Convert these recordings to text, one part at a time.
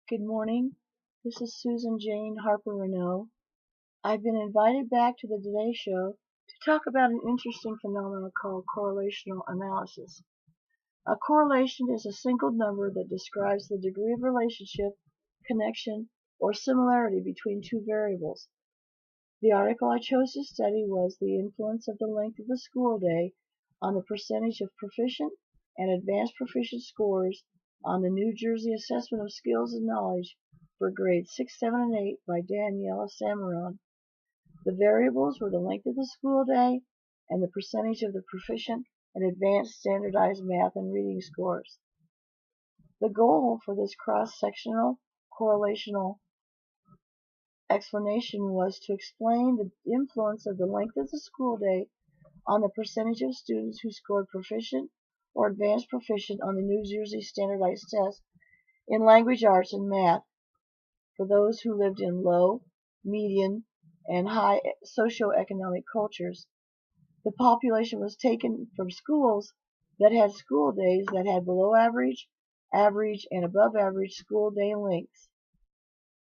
Good morning. This is Susan Jane Harper Renault. I've been invited back to the Today Show to talk about an interesting phenomenon called correlational analysis. A correlation is a single number that describes the degree of relationship, connection, or similarity between two variables. The article I chose to study was the influence of the length of the school day on the percentage of proficient and advanced proficient scores on the New Jersey Assessment of Skills and Knowledge for grades 6, 7, and 8 by Daniela Samaron. The variables were the length of the school day and the percentage of the proficient and advanced standardized math and reading scores. The goal for this cross-sectional correlational explanation was to explain the influence of the length of the school day on the percentage of students who scored proficient or advanced proficient on the New Jersey Standardized Test in language arts and math for those who lived in low, median, and high socioeconomic cultures. The population was taken from schools that had school days that had below average, average, and above average school day lengths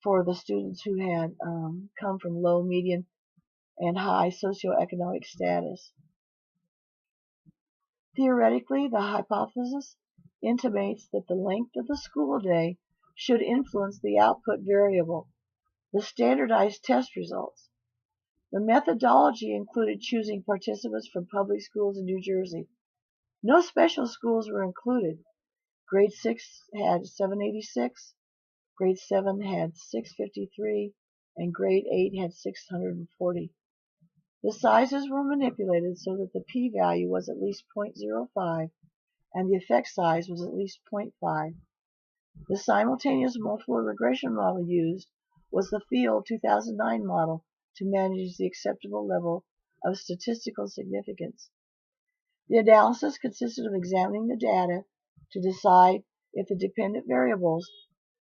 for the students who had come from low, median, and high socioeconomic status. Theoretically, the hypothesis intimates that the length of the school day should influence the output variable, the standardized test results. The methodology included choosing participants from public schools in New Jersey. No special schools were included. Grade 6 had 786, grade 7 had 653, and grade 8 had 640. The sizes were manipulated so that the p-value was at least 0.05 and the effect size was at least 0.5. The simultaneous multiple regression model used was the Field 2009 model to manage the acceptable level of statistical significance. The analysis consisted of examining the data to decide if the dependent variables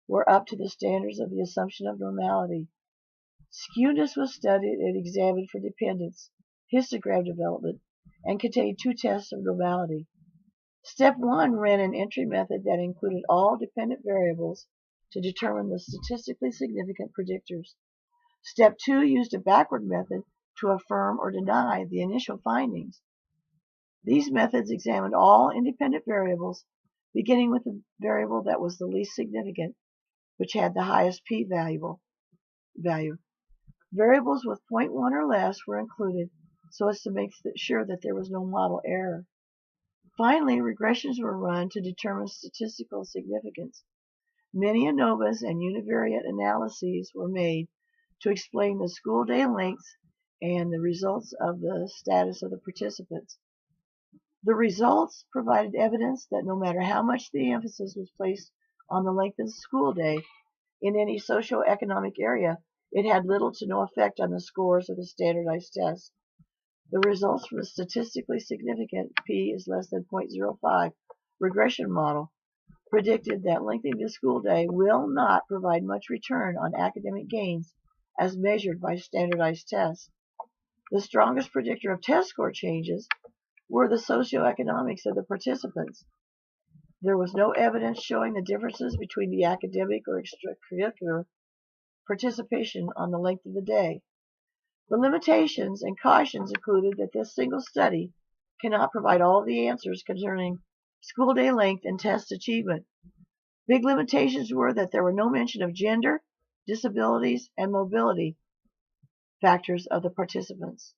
were up to the standards of the assumption of normality. Skewness was studied and examined for dependence, histogram development, and contained two tests of normality. Step 1 ran an entry method that included all dependent variables to determine the statistically significant predictors. Step 2 used a backward method to affirm or deny the initial findings. These methods examined all independent variables, beginning with the variable that was the least significant, which had the highest p-value. Variables with 0.1 or less were included so as to make sure that there was no model error. Finally, regressions were run to determine statistical significance. Many ANOVAs and univariate analyses were made to explain the school day lengths and the results of the status of the participants. The results provided evidence that no matter how much the emphasis was placed on the length of the school day in any socioeconomic area, it had little to no effect on the scores of the standardized test. The results from a statistically significant p is less than 0.05 regression model predicted that lengthening the school day will not provide much return on academic gains as measured by standardized tests. The strongest predictor of test score changes were the socioeconomics of the participants. There was no evidence showing the differences between the academic or extracurricular participation on the length of the day. The limitations and cautions included that this single study cannot provide all the answers concerning school day length and test achievement. Big limitations were that there were no mention of gender, disabilities, and mobility factors of the participants.